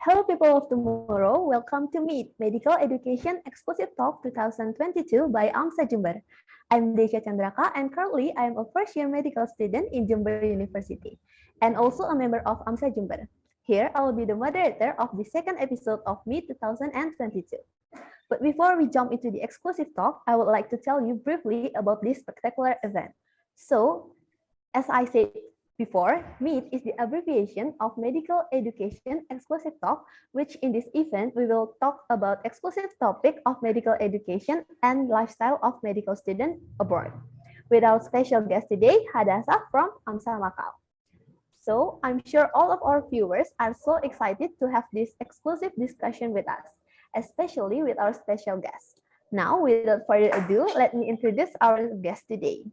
Hello people of tomorrow, welcome to Meet Medical Education Exclusive Talk 2022 by AMSA-Jember. I'm Desya Chandraka and currently I am a first-year medical student in Jember University and also a member of AMSA-Jember. Here, I will be the moderator of the second episode of Meet 2022. But before we jump into the exclusive talk, I would like to tell you briefly about this spectacular event. So, as I said before, MEET is the abbreviation of Medical Education Exclusive Talk, which in this event, we will talk about exclusive topic of medical education and lifestyle of medical students abroad. With our special guest today, Hadassah from AMSA Macau. So I'm sure all of our viewers are so excited to have this exclusive discussion with us, especially with our special guest. Now, without further ado, let me introduce our guest today.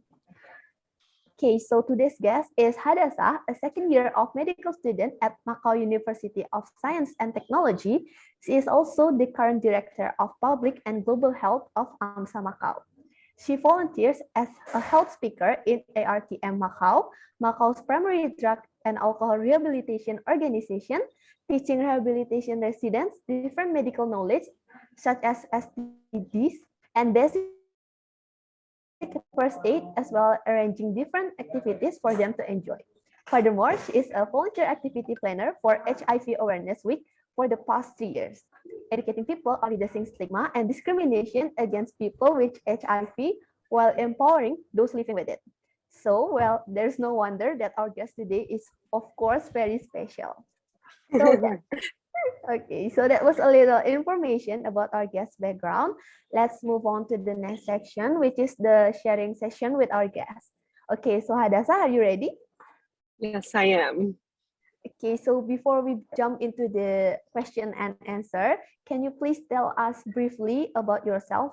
Okay, so today's guest is Hadassah, a second year of medical student at Macau University of Science and Technology. She is also the current director of Public and Global Health of AMSA Macau. She volunteers as a health speaker in ARTM Macau, Macau's primary drug and alcohol rehabilitation organization, teaching rehabilitation residents different medical knowledge such as STDs and basic first aid, as well as arranging different activities for them to enjoy. Furthermore, she is a volunteer activity planner for HIV Awareness Week for the past 3 years, educating people on reducing stigma and discrimination against people with HIV while empowering those living with it. So, well, there's no wonder that our guest today is, of course, very special. Okay, so that was a little information about our guest background. Let's move on to the next section, which is the sharing session with our guest. Okay, so Hadassah, are you ready? Yes, I am. Okay, so before we jump into the question and answer, can you please tell us briefly about yourself?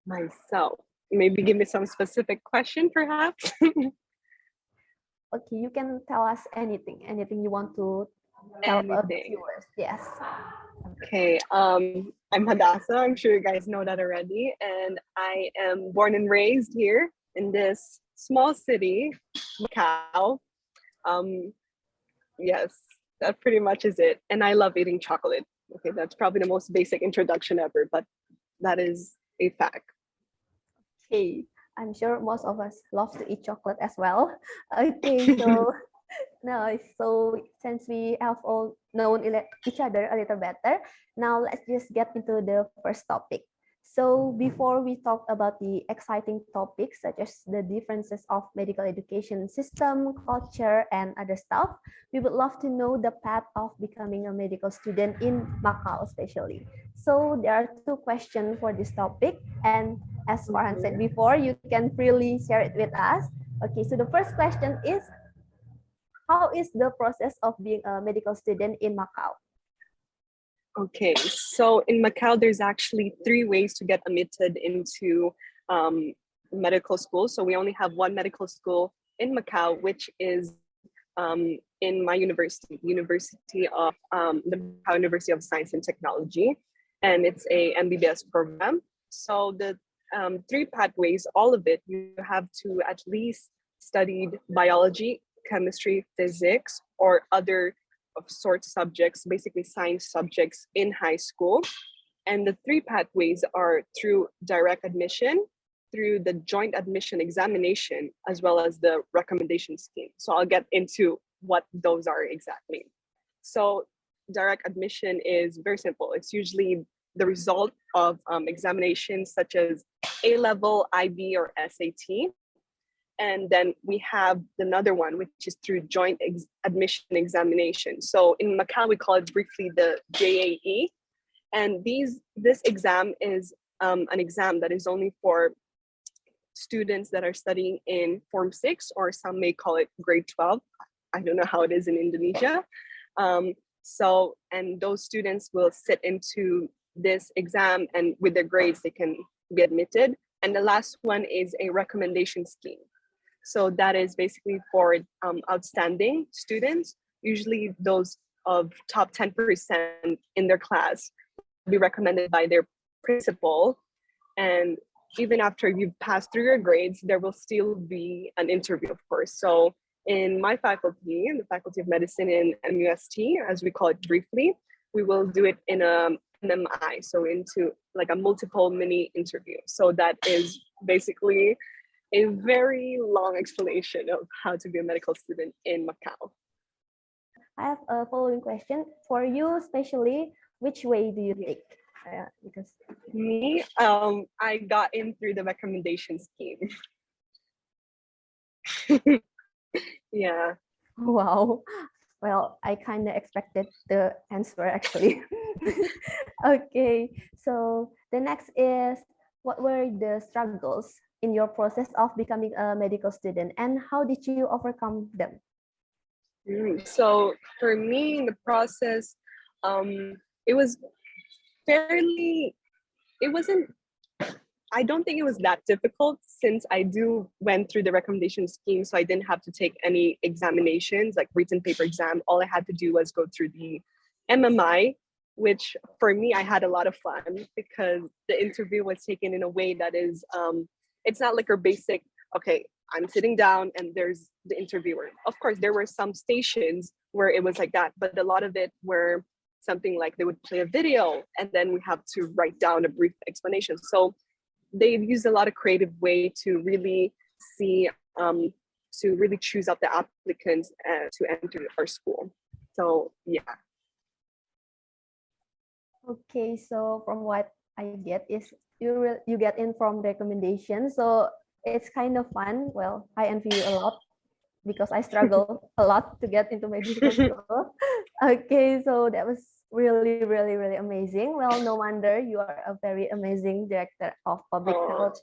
Myself. Maybe give me some specific question, perhaps. Okay, you can tell us anything you want to tell the viewers. Yes. Okay, I'm Hadassah. I'm sure you guys know that already. And I am born and raised here in this small city, Macau. Yes, that pretty much is it. And I love eating chocolate. Okay, that's probably the most basic introduction ever, but that is a fact. Okay, I'm sure most of us love to eat chocolate as well. Okay, so no, so since we have all known each other a little better, now let's just get into the first topic. So before we talk about the exciting topics such as the differences of medical education system, culture, and other stuff, we would love to know the path of becoming a medical student in Macau especially. So there are 2 questions for this topic, and as Farhan said before, you can freely share it with us. Okay, so the first question is, how is the process of being a medical student in Macau? Okay, so in Macau, there's actually 3 ways to get admitted into medical school. So we only have 1 medical school in Macau, which is in my university, University of the Macau University of Science and Technology, and it's a MBBS program. So the 3 pathways, all of it, you have to at least studied biology, chemistry, physics, or other of sort subjects, basically science subjects in high school. And the 3 pathways are through direct admission, through the joint admission examination, as well as the recommendation scheme. So I'll get into what those are exactly. So direct admission is very simple. It's usually the result of examinations such as A-level, IB, or SAT. And then we have another one, which is through joint admission examination. So in Macau, we call it briefly the JAE. And this exam is an exam that is only for students that are studying in Form 6, or some may call it grade 12. I don't know how it is in Indonesia. And those students will sit into this exam, and with their grades, they can be admitted. And the last one is a recommendation scheme. So that is basically for outstanding students, usually those of top 10% in their class, be recommended by their principal. And even after you've passed through your grades, there will still be an interview, of course. So in my faculty, in the Faculty of Medicine in MUST, as we call it briefly, we will do it in a MMI, so into like a multiple mini interview. So that is basically a very long explanation of how to be a medical student in Macau. I have a following question for you, especially. Which way do you take? Because me, I got in through the recommendation scheme. Yeah. Wow. Well, I kind of expected the answer actually. Okay, so the next is, what were the struggles in your process of becoming a medical student, and how did you overcome them? So for me in the process, it was fairly, it wasn't, I don't think it was that difficult since I went through the recommendation scheme, so I didn't have to take any examinations like written paper exam. All I had to do was go through the MMI, which for me, I had a lot of fun because the interview was taken in a way that is, it's not like your basic, okay, I'm sitting down and there's the interviewer. Of course, there were some stations where it was like that, but a lot of it were something like they would play a video and then we have to write down a brief explanation. So they used a lot of creative way to really see, to really choose out the applicants to enter our school. So yeah. Okay, so from what I get is you get in from recommendation, so it's kind of fun. Well, I envy you a lot because I struggle a lot to get into medical school. Okay, so that was really, really, really amazing. Well, no wonder you are a very amazing director of public health.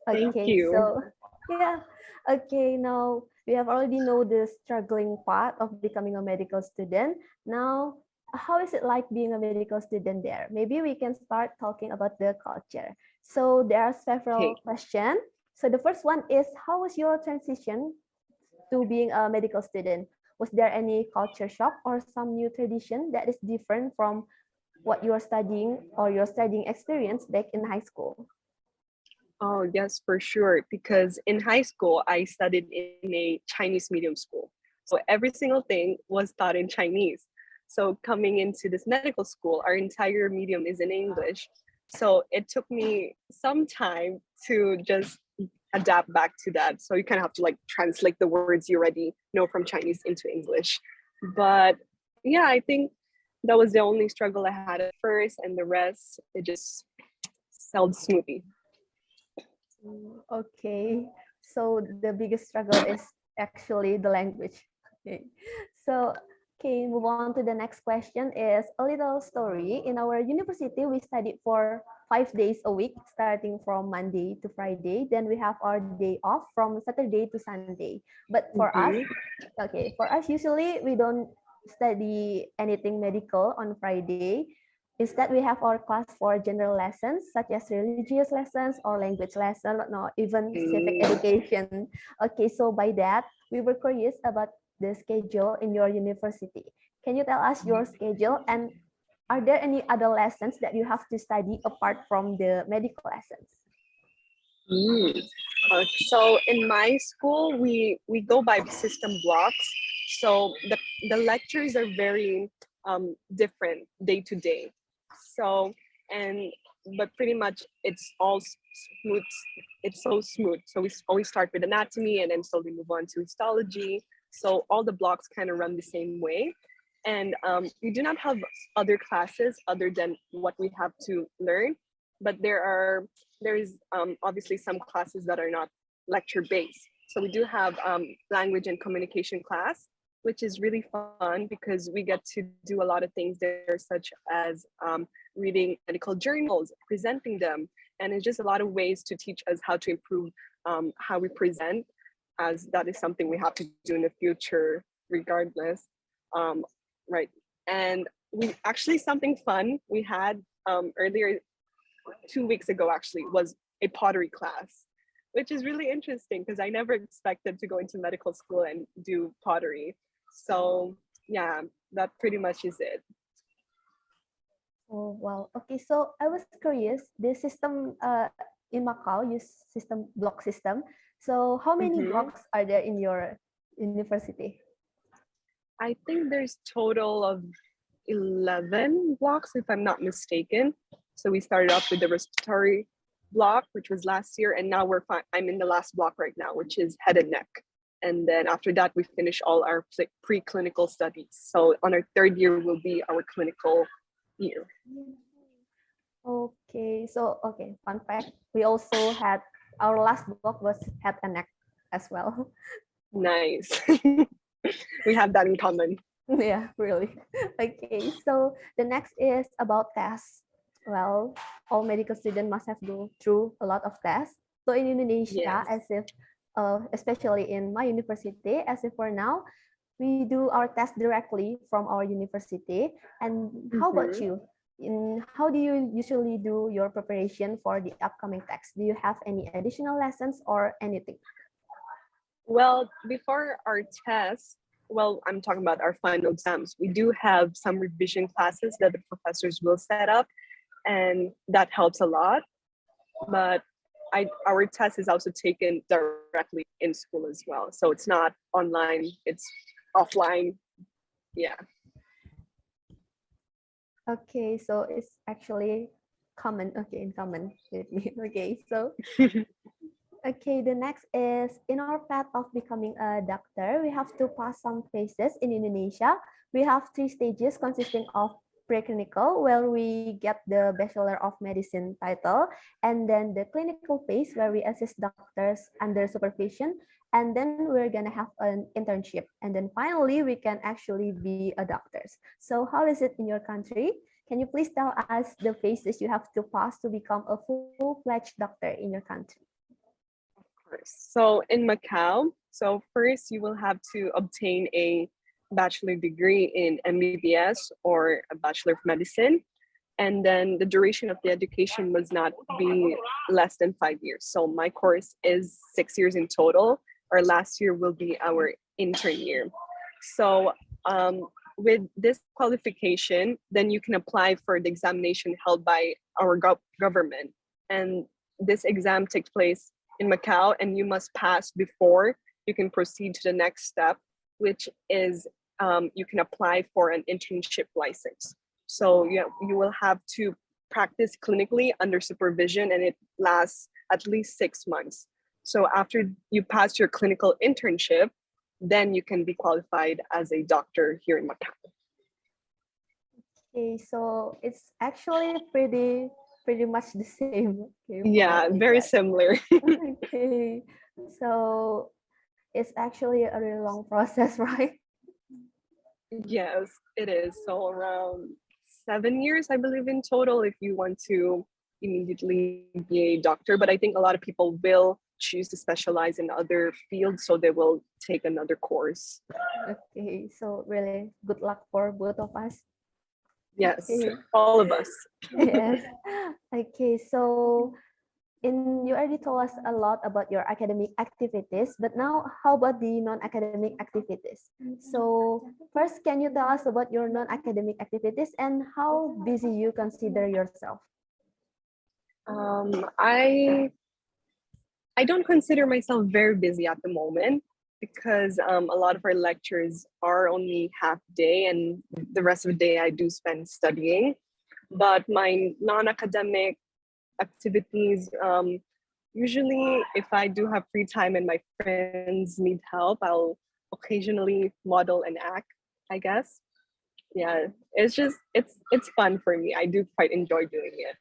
Thank Okay, you. so yeah. Okay, now we have already know the struggling part of becoming a medical student. Now, how is it like being a medical student there? Maybe we can start talking about the culture. So there are several questions. So the first one is, how was your transition to being a medical student? Was there any culture shock or some new tradition that is different from what you are studying or your studying experience back in high school? Oh, yes, for sure. Because in high school, I studied in a Chinese medium school. So every single thing was taught in Chinese. So coming into this medical school, our entire medium is in English. So it took me some time to just adapt back to that. So you kind of have to like translate the words you already know from Chinese into English. But yeah, I think that was the only struggle I had at first, and the rest, it just sailed smoothly. Okay, so the biggest struggle is actually the language. Okay, so okay, move on to the next question is a little story. In our university, we studied for 5 days a week, starting from Monday to Friday. Then we have our day off from Saturday to Sunday. But for us, okay, for us, usually we don't study anything medical on Friday. Instead, we have our class for general lessons, such as religious lessons or language lesson, no, even civic education. Okay, so by that, we were curious about the schedule in your university. Can you tell us your schedule, and are there any other lessons that you have to study apart from the medical lessons? So in my school, we go by system blocks. So the lectures are very different day to day. So, but pretty much it's all smooth. It's so smooth. So we always start with anatomy and then slowly move on to histology. So all the blocks kind of run the same way. And we do not have other classes other than what we have to learn. But there is obviously some classes that are not lecture based. So we do have language and communication class, which is really fun because we get to do a lot of things there, such as reading medical journals, presenting them. And it's just a lot of ways to teach us how to improve how we present, as that is something we have to do in the future regardless. Right. And we actually, something fun we had earlier, 2 weeks ago actually, was a pottery class, which is really interesting because I never expected to go into medical school and do pottery. So yeah, that pretty much is it. Oh, wow. Okay, so I was curious, the system in Macau use block system. So how many blocks are there in your university? I think there's total of 11 blocks, if I'm not mistaken. So we started off with the respiratory block, which was last year, and now I'm in the last block right now, which is head and neck. And then after that, we finish all our preclinical studies. So on our third year will be our clinical year. Okay, so fun fact, we also had our last block was head and neck as well. Nice. We have that in common. Yeah, really. Okay, so the next is about tests. Well, all medical students must have go through a lot of tests. So in Indonesia, Yes. especially in my university, as if for now, we do our test directly from our university. And how about you? How do you usually do your preparation for the upcoming tests? Do you have any additional lessons or anything? Well, before our tests, well, I'm talking about our final exams. We do have some revision classes that the professors will set up, and that helps a lot. But our test is also taken directly in school as well. So it's not online, it's offline. Yeah. Okay, so it's actually common. Okay, in common with me. Okay, so okay, the next is in our path of becoming a doctor, we have to pass some phases in Indonesia. We have 3 stages consisting of preclinical, where we get the Bachelor of Medicine title, and then the clinical phase where we assist doctors under supervision, and then we're gonna have an internship, and then finally we can actually be a doctors. So how is it in your country? Can you please tell us the phases you have to pass to become a full-fledged doctor in your country? So in Macau, so first you will have to obtain a bachelor degree in MBBS or a Bachelor of Medicine. And then the duration of the education must not be less than 5 years. So my course is 6 years in total. Our last year will be our intern year. So with this qualification, then you can apply for the examination held by our government. And this exam takes place in Macau, and you must pass before you can proceed to the next step, which is you can apply for an internship license. So you will have to practice clinically under supervision, and it lasts at least 6 months. So after you pass your clinical internship, then you can be qualified as a doctor here in Macau. Okay, so it's actually pretty much the same. Okay, Yeah, very similar. Okay, so it's actually a really long process, right? Yes, it is. So around 7 years, I believe, in total, if you want to immediately be a doctor. But I think a lot of people will choose to specialize in other fields, so they will take another course. Okay, so really good luck for both of us. Yes, Okay. all of us. Yes. Okay, so you already told us a lot about your academic activities, but now how about the non-academic activities? So first, can you tell us about your non-academic activities and how busy you consider yourself? I don't consider myself very busy at the moment because a lot of our lectures are only half day, and the rest of the day I do spend studying. But my non-academic activities, usually if I do have free time and my friends need help, I'll occasionally model and act, I guess. Yeah, it's fun for me. I do quite enjoy doing it.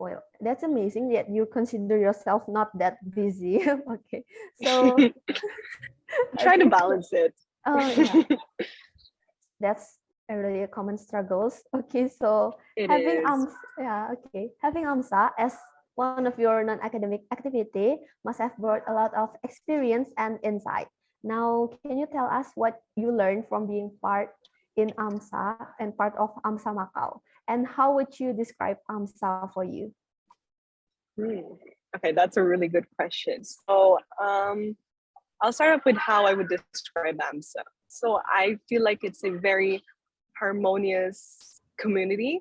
Well, that's amazing that you consider yourself not that busy. Okay, so Try to balance it. Oh yeah, that's a really common struggles. Okay, so It having is. having AMSA as one of your non-academic activity must have brought a lot of experience and insight. Now, can you tell us what you learned from being part in AMSA and part of AMSA Macau? And how would you describe AMSA for you? Okay, that's a really good question. So I'll start off with how I would describe AMSA. So I feel like it's a very harmonious community,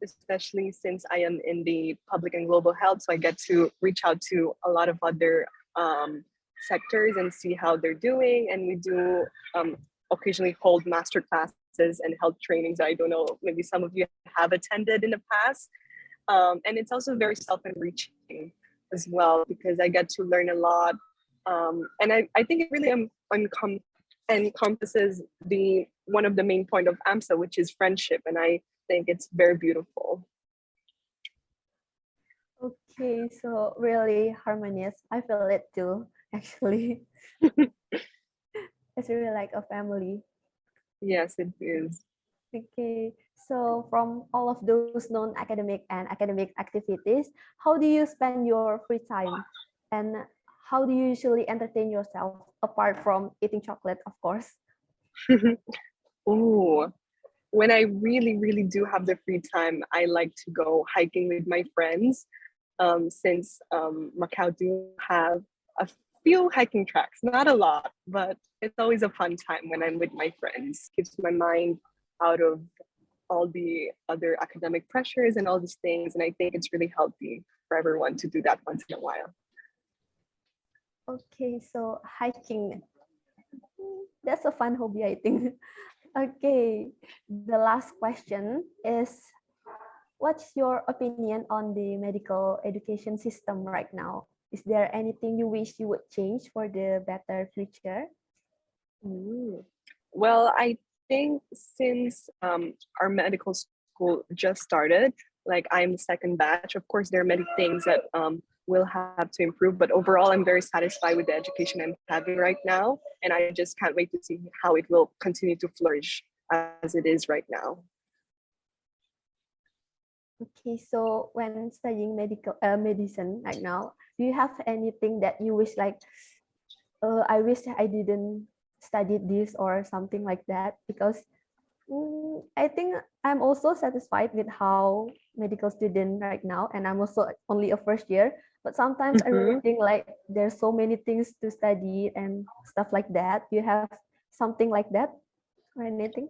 especially since I am in the public and global health. So I get to reach out to a lot of other sectors and see how they're doing. And we do occasionally hold master classes and health trainings. I don't know, maybe some of you have attended in the past. And it's also very self-enriching as well, because I get to learn a lot. And I think it really encompasses one of the main point of AMSA, which is friendship. And I think it's very beautiful. Okay, so really harmonious. I feel it too, actually. It's really like a family. Yes, it is. Okay, so from all of those non-academic and academic activities, how do you spend your free time? And how do you usually entertain yourself apart from eating chocolate, of course? Ooh, when I really, really do have the free time, I like to go hiking with my friends. Since Macau do have a few hiking tracks, not a lot, but it's always a fun time when I'm with my friends. Keeps my mind out of all the other academic pressures and all these things. And I think it's really healthy for everyone to do that once in a while. Okay, so hiking, that's a fun hobby, I think. Okay, the last question is, what's your opinion on the medical education system right now? Is there anything you wish you would change for the better future? Well, I think since our medical school just started, like I'm the second batch, of course, there are many things that will have to improve, but overall, I'm very satisfied with the education I'm having right now. And I just can't wait to see how it will continue to flourish as it is right now. Okay, so when studying medicine right now, do you have anything that you wish like, I wish I didn't study this or something like that? Because I think I'm also satisfied with how medical student right now, and I'm also only a first year. But sometimes I really think like there's so many things to study and stuff like that. Do you have something like that or anything?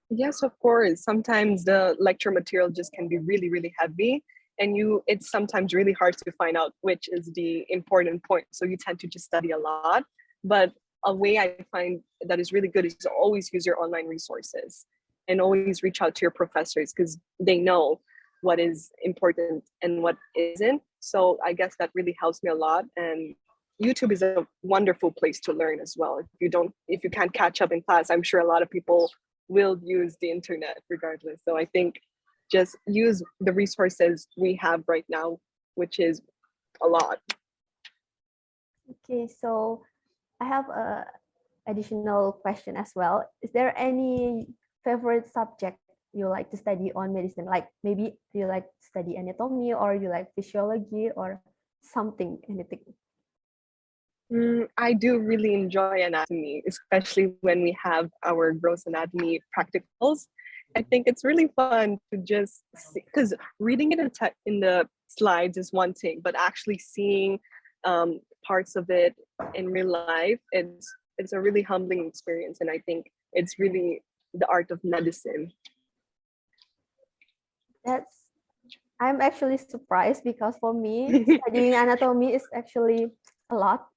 Yes, of course. Sometimes the lecture material just can be really, really heavy, and it's sometimes really hard to find out which is the important point. So you tend to just study a lot. But a way I find that is really good is to always use your online resources and always reach out to your professors, because they know what is important and what isn't. So I guess that really helps me a lot. And YouTube is a wonderful place to learn as well. If you can't catch up in class, I'm sure a lot of people will use the internet regardless. So I think just use the resources we have right now, which is a lot. Okay, so I have a additional question as well. Is there any favorite subject you like to study on medicine? Like maybe you like to study anatomy, or you like physiology, or something, anything? I do really enjoy anatomy, especially when we have our gross anatomy practicals. I think it's really fun to just see, because reading it in the slides is one thing, but actually seeing parts of it in real life, it's a really humbling experience. And I think it's really the art of medicine. I'm actually surprised, because for me, studying anatomy is actually a lot.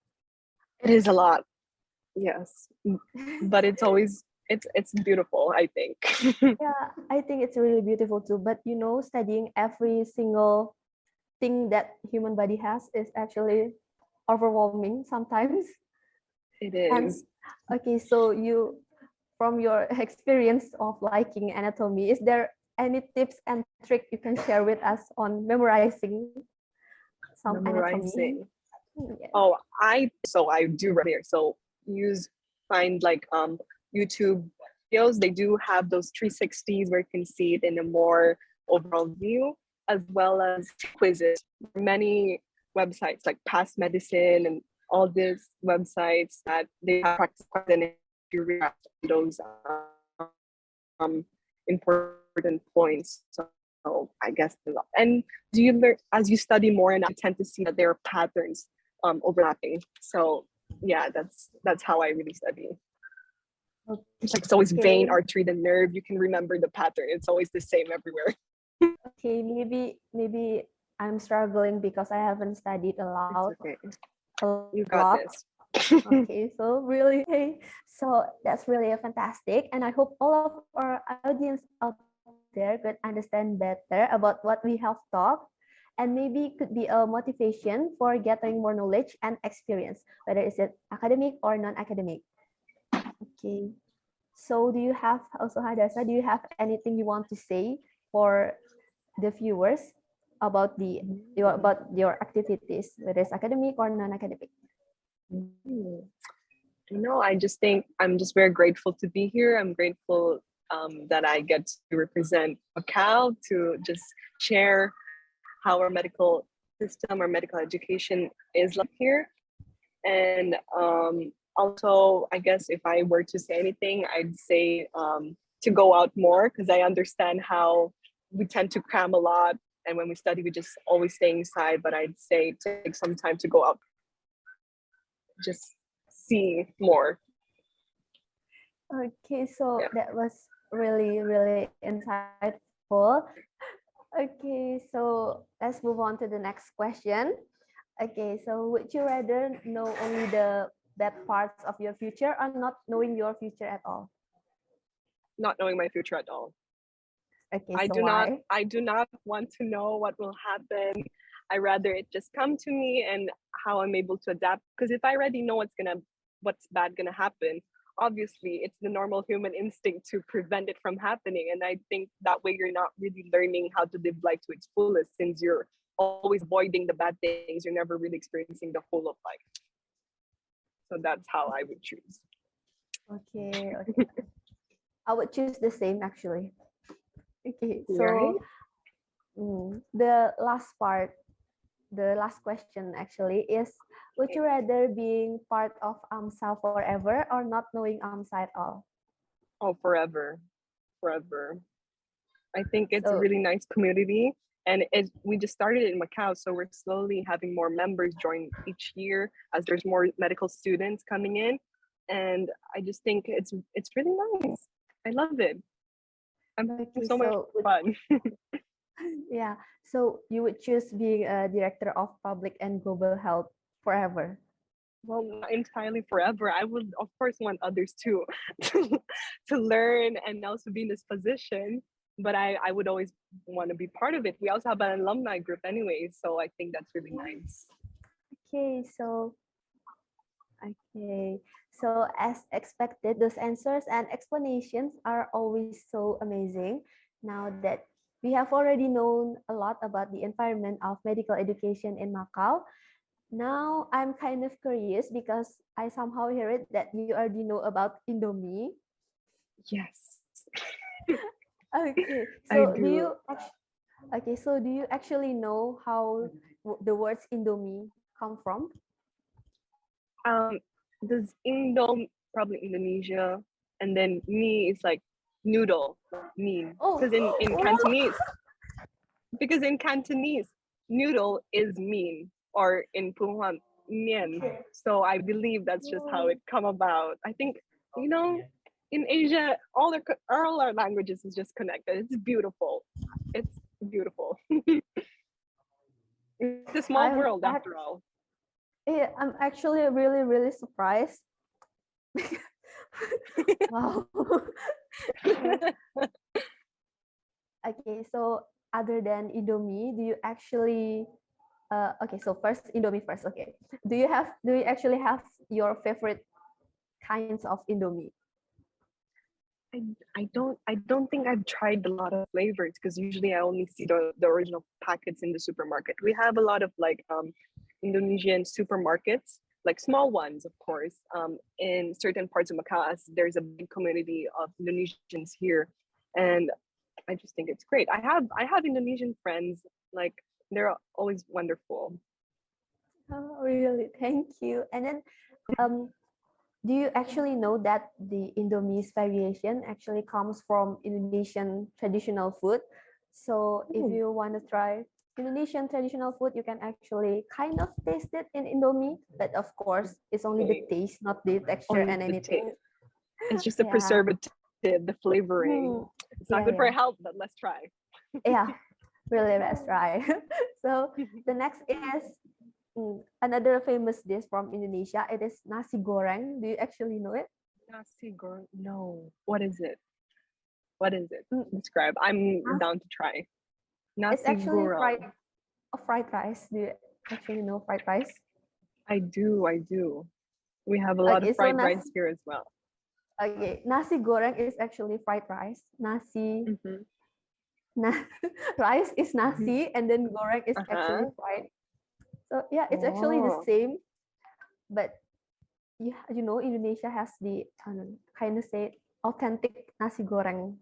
It is a lot, yes, but it's beautiful, I think. Yeah, I think it's really beautiful too. But studying every single thing that human body has is actually overwhelming sometimes. It is. And, okay, so from your experience of liking anatomy, is there any tips and trick you can share with us on memorizing some anatomy? Yeah. Oh, I do right here. So find like YouTube videos. They do have those 360s where you can see it in a more overall view, as well as quizzes. Many websites like Past Medicine and all these websites that they have practice quizzes, and if you read those important points. So I guess, and do you learn as you study more, and I tend to see that there are patterns overlapping. So yeah, that's how I really study. Okay. It's like it's always vein, artery, the nerve. You can remember the pattern. It's always the same everywhere. Okay, maybe I'm struggling because I haven't studied a lot. It's okay. You got this. Okay, so really, so that's really fantastic, and I hope all of our audience out there could understand better about what we have talked, and maybe could be a motivation for gathering more knowledge and experience, whether it's it academic or non-academic. Okay, so do you have also Hadassah? Do you have anything you want to say for the viewers about your activities, whether it's academic or non-academic? Mm. No, I just think I'm just very grateful to be here. I'm grateful that I get to represent Macau, to just share how our medical system, our medical education is like here. And also, I guess if I were to say anything, I'd say to go out more, because I understand how we tend to cram a lot. And when we study, we just always stay inside. But I'd say take some time to go out, just see more. Okay, so Yeah. that was really, really insightful. Okay, so let's move on to the next question. Okay, so would you rather know only the bad parts of your future or not knowing your future at all? Not knowing my future at all. Okay, I so do not why? want to know what will happen. I rather it just come to me and how I'm able to adapt. Because if I already know what's bad gonna happen, obviously it's the normal human instinct to prevent it from happening. And I think that way you're not really learning how to live life to its fullest, since you're always avoiding the bad things. You're never really experiencing the whole of life. So that's how I would choose. Okay, okay. I would choose the same actually. Okay, Right? so the last part, the last question actually is, would you rather being part of AMSA forever or not knowing AMSA at all? Oh, forever. Forever. I think it's a So, really nice community, and we just started in Macau, so we're slowly having more members join each year as there's more medical students coming in, and I just think it's really nice. I love it. I'm having okay, so much so fun. yeah, so you would choose being a director of public and global health forever. Well, not entirely forever. I would, of course, want others to to learn and also be in this position. But I would always want to be part of it. We also have an alumni group anyway, so I think that's really nice. Okay, so okay, so as expected, those answers and explanations are always so amazing. Now that we have already known a lot about the environment of medical education in Macau, now I'm kind of curious because I somehow hear it that you already know about Indomie. Yes, Okay, I so do. do you actually know how the words Indomie come from? Does Indom probably Indonesia, and then me is like noodle, like mean. Oh, Cantonese, because in Cantonese, noodle is mean, or in Puhan, mian. So I believe that's just how it come about. I think, you know, in Asia, all our languages is just connected. It's beautiful. It's beautiful. It's a small I'm world after all. I'm actually really, really surprised. Wow. Okay, so other than Indomie, do you actually okay, so first Indomie first. Okay. Do you actually have your favorite kinds of Indomie? I don't think I've tried a lot of flavors, because usually I only see the original packets in the supermarket. We have a lot of like Indonesian supermarkets, like small ones, of course, in certain parts of Macau, as there's a big community of Indonesians here, and I just think it's great. I have Indonesian friends, like they're always wonderful. Oh, really? Thank you. And then, um, do you actually know that the Indomie's variation actually comes from Indonesian traditional food? So if Ooh, you want to try Indonesian traditional food, you can actually kind of taste it in Indomie, but of course, it's only the okay. taste, not the texture Only and the anything. taste. It's just the Yeah. preservative, the flavoring. Hmm. It's not Yeah, good for yeah. health, but let's try. Yeah, really, that's right. So the next is, Another famous dish from Indonesia, it is nasi goreng. Do you actually know it? Nasi goreng. No. What is it? What is it? Mm, Describe. I'm nas- down to try. It's Nasi actually goreng. fried rice. Do you actually know fried rice? I do. I do. We have a lot of Okay, so fried rice here as well. nasi goreng is actually fried rice. Mm-hmm. Na rice is Mm-hmm. nasi, and then goreng is actually Uh-huh. fried. So yeah, it's actually the Oh. same, but Indonesia has the kind of say authentic nasi goreng.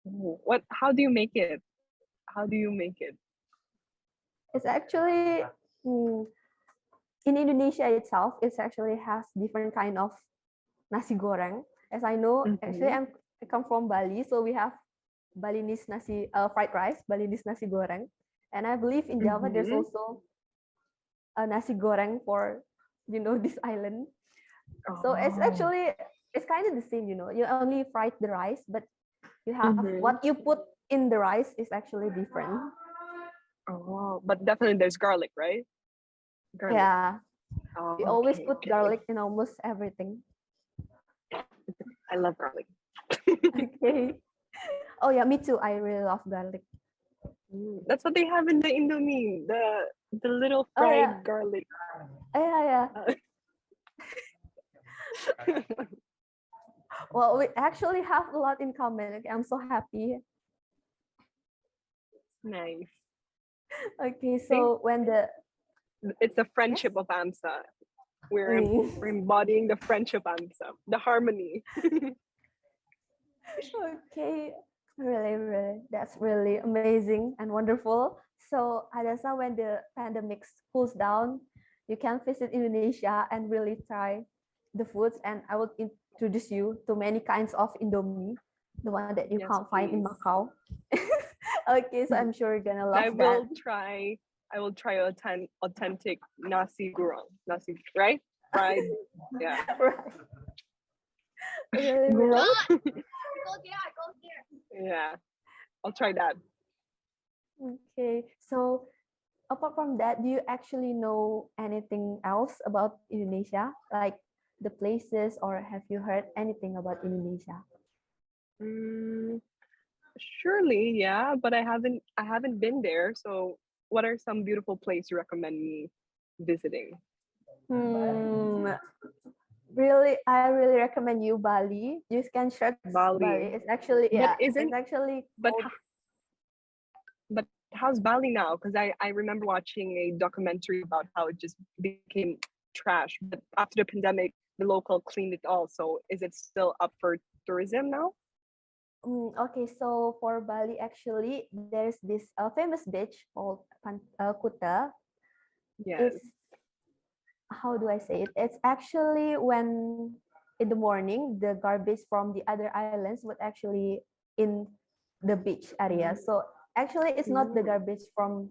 What? How do you make it? How do you make it? It's actually in Indonesia itself. It actually has different kind of nasi goreng. As I know, actually Mm-hmm. I come from Bali, so we have Balinese fried rice, Balinese nasi goreng, and I believe in Java there's Mm-hmm. also a nasi goreng for this island. So Oh. it's kind of the same. You only fried the rice, but you have Mm-hmm. what you put in the rice is actually different. Oh, but definitely there's garlic, right? Garlic. Yeah, we Oh, always okay, put okay. garlic in almost everything. I love garlic. Okay. Oh yeah, me too. I really love garlic. That's what they have in the Indomie, the little Oh yeah, fried garlic. yeah. Well, we actually have a lot in common. Okay, I'm so happy. Nice. Okay, See, so when the it's the yes, friendship of AMSA. We're embodying the friendship AMSA, the harmony. okay, really, that's really amazing and wonderful. So, Hadassah, when the pandemic cools down, you can visit Indonesia and really try the foods. And I will introduce you to many kinds of Indomie, the one that you Yes, can't find in please. Macau. Okay, so I'm sure you're gonna And I love that. will try. I will try authentic nasi goreng. Nasi, right? Fried. Yeah. Right. Really, Goreng. really. Yeah. I'll try that. Okay, so apart from that, do you actually know anything else about Indonesia, like the places, or have you heard anything about Indonesia? Mm, surely, yeah, but I haven't been there. So, what are some beautiful places you recommend me visiting? Hmm, I really recommend you Bali. You can search Bali. Bali. It's actually But it's isn't actually but called but how's Bali now? Because I remember watching a documentary about how it just became trash. But after the pandemic, the local cleaned it all. So is it still up for tourism now? Okay, so for Bali, actually, there's this famous beach called Kuta. Yes. It's how do I say it? It's actually when in the morning the garbage from the other islands would actually in the beach area. So actually, it's not the Mm. garbage from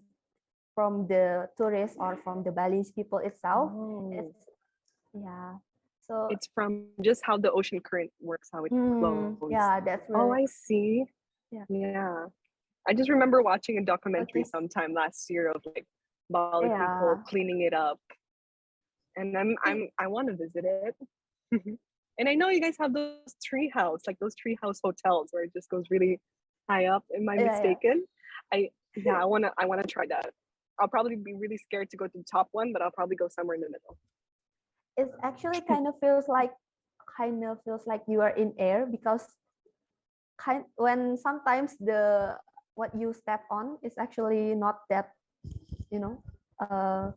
the tourists or from the Balinese people itself. Oh. It's yeah. So It's from just how the ocean current works, how it flows. yeah, that's Oh, really I see. yeah. Yeah. I just remember watching a documentary Okay. sometime last year of like Bali people Yeah. cleaning it up. And I want to visit it. And I know you guys have those treehouse, like those treehouse hotels where it just goes really high up. Am I Yeah. mistaken? I wanna try that. I'll probably be really scared to go to the top one, but I'll probably go somewhere in the middle. It's actually kind of feels like you are in air because when sometimes the what you step on is actually not that you know uh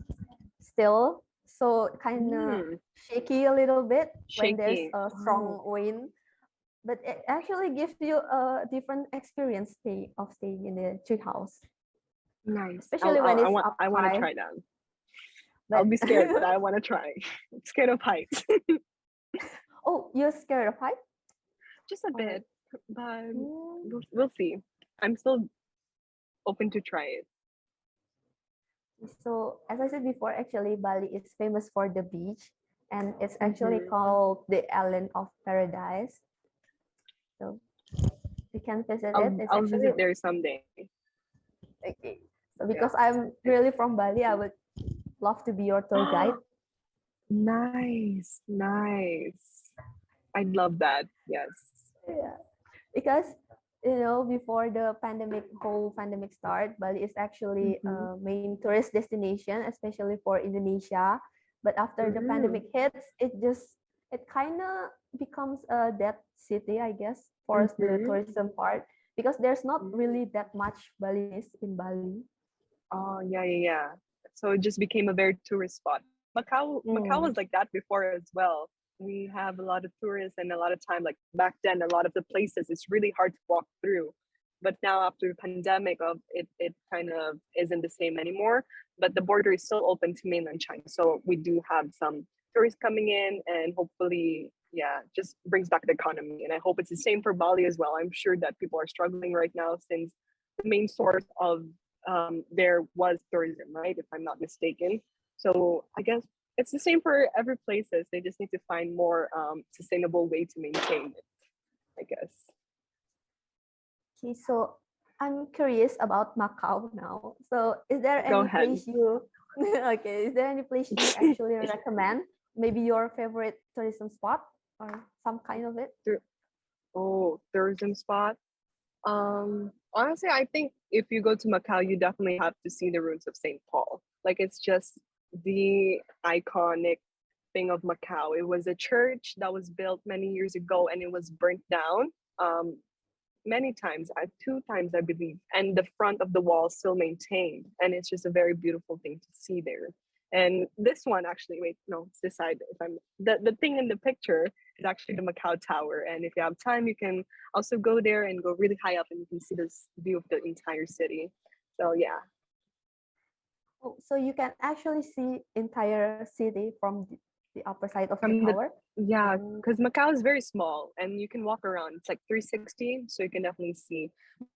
still, so kind of Mm, shaky a little bit when there's shaky. a Oh, strong wind, but it actually gives you a different experience of staying in the tree house, nice. especially when I it's want up I want to high. try that. I'll But be scared, but I want to try. I'm scared of heights. oh, you're scared of height? Just a Or bit, but mm, we'll see. I'm still open to try it. so as I said before, actually Bali is famous for the beach, and it's actually Mm-hmm. called the island of paradise. So you can visit it. It's I'll actually visit there someday. okay. So Yes. because I'm really from Bali, I would love to be your tour guide. Nice, nice. I'd love that. Yes. Yeah, because before the whole pandemic start, Bali is actually Mm-hmm. a main tourist destination, especially for Indonesia. But after the pandemic hits, it kind of becomes a dead city, I guess, for the Mm-hmm. tourism part, because there's not Mm-hmm. really that much Balinese in Bali. Oh, yeah, yeah, yeah. So it just became a very tourist spot. Macau Mm. was like that before as well. We have a lot of tourists and a lot of time, like back then, a lot of the places it's really hard to walk through. But now after the pandemic of it kind of isn't the same anymore. But the border is still open to mainland China. So we do have some tourists coming in and hopefully, yeah, just brings back the economy. And I hope it's the same for Bali as well. I'm sure that people are struggling right now since the main source of there was tourism, right? If I'm not mistaken. So I guess it's the same for every places. They just need to find more sustainable way to maintain it, I guess. Okay, so I'm curious about Macau now. So is there Go any ahead. place you okay, is there any place you actually recommend? Maybe your favorite tourism spot or some kind of it? Oh, tourism spot. Honestly, I think if you go to Macau, you definitely have to see the ruins of St. Paul. Like it's just the iconic thing of Macau. It was a church that was built many years ago and it was burnt down. Um, many times, 2 times, I believe, and the front of the wall still maintained. And it's just a very beautiful thing to see there. And this one actually, wait, no, it's this side. If I'm the thing in the picture is actually the Macau Tower. And if you have time, you can also go there and go really high up and you can see this view of the entire city. So yeah. Oh, so you can actually see entire city from the upper side of the From the tower? yeah, Mm. because Macau is very small and you can walk around. It's like 360, so you can definitely see.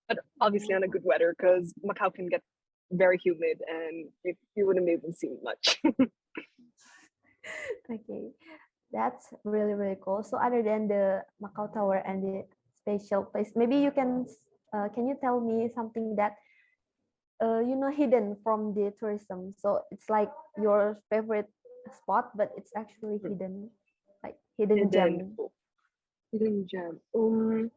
But obviously on a good weather, because Macau can get very humid and you wouldn't be able to see much. Okay, that's really, really cool. So other than the Macau Tower and the special place, maybe can you tell me something that hidden from the tourism? So it's like your favorite spot, but it's actually hidden, like hidden hidden gem. hidden gem.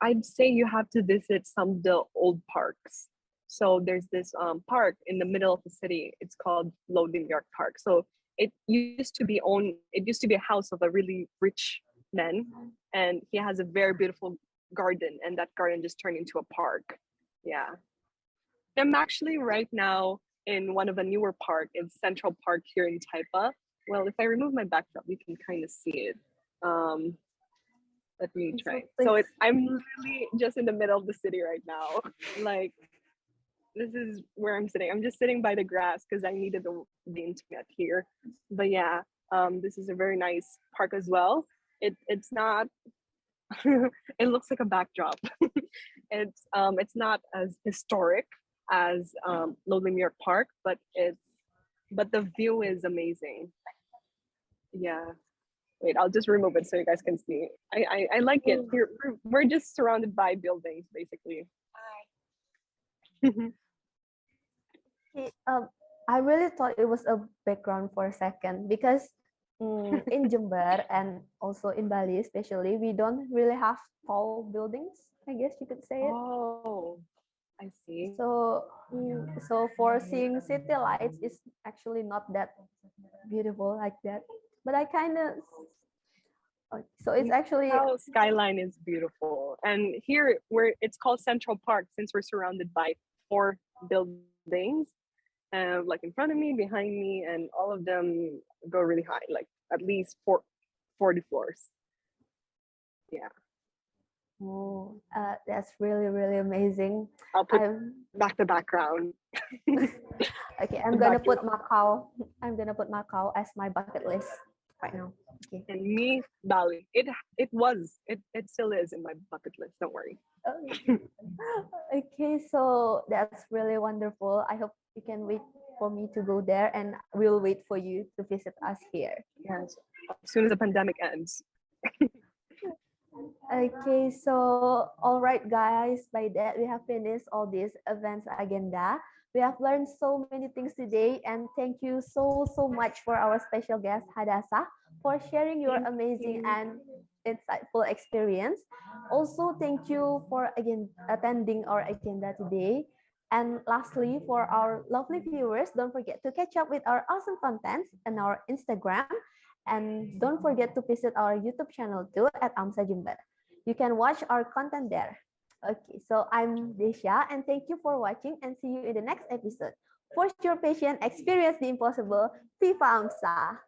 I'd say you have to visit some of the old parks. So there's this park in the middle of the city. It's called 𝙤𝙤𝙘𝙀 Park. So it used to be a house of a really rich man, and he has a very beautiful garden, and that garden just turned into a park. Yeah. I'm actually right now in one of the newer park in Central Park here in Taipa. Well, if I remove my backdrop, you can kind of see it. Um, let me try. So I'm literally just in the middle of the city right now. Like this is where I'm sitting. I'm just sitting by the grass because I needed the internet here. But yeah, this is a very nice park as well. It's not. It looks like a backdrop. It's not as historic as 𝙤𝙤𝙘𝙀 Park, but the view is amazing. Yeah. Wait, I'll just remove it so you guys can see. I like it. We're just surrounded by buildings, basically. Okay, I really thought it was a background for a second because in Jember and also in Bali, especially, we don't really have tall buildings. I guess you could say it. Oh, I see. So for seeing city lights is actually not that beautiful like that. But I kind of so it's actually How skyline is beautiful, and here where it's called Central Park, since we're surrounded by 4 buildings, like in front of me, behind me, and all of them go really high, like at least 40 floors. Yeah. Oh, that's really, really amazing. I'll put I'm back the background. okay. I'm gonna put Macau. I'm gonna put Macau as my bucket list right now. Okay. And me, Bali. It still is in my bucket list. Don't worry. Okay, so that's really wonderful. I hope you can wait for me to go there, and we'll wait for you to visit us here. Yes. As soon as the pandemic ends. Okay, so all right, guys. By that, we have finished all these events agenda. We have learned so many things today, and thank you so much for our special guest Hadassah for sharing your Thank amazing you. and insightful experience. Also, thank you for again attending our agenda today. And lastly, for our lovely viewers, don't forget to catch up with our awesome contents on our Instagram, and don't forget to visit our YouTube channel too at AMSA-Jember. You can watch our content there. Okay, so I'm Desya, and thank you for watching, and see you in the next episode. Force your passion, experience the impossible. Viva AMSA!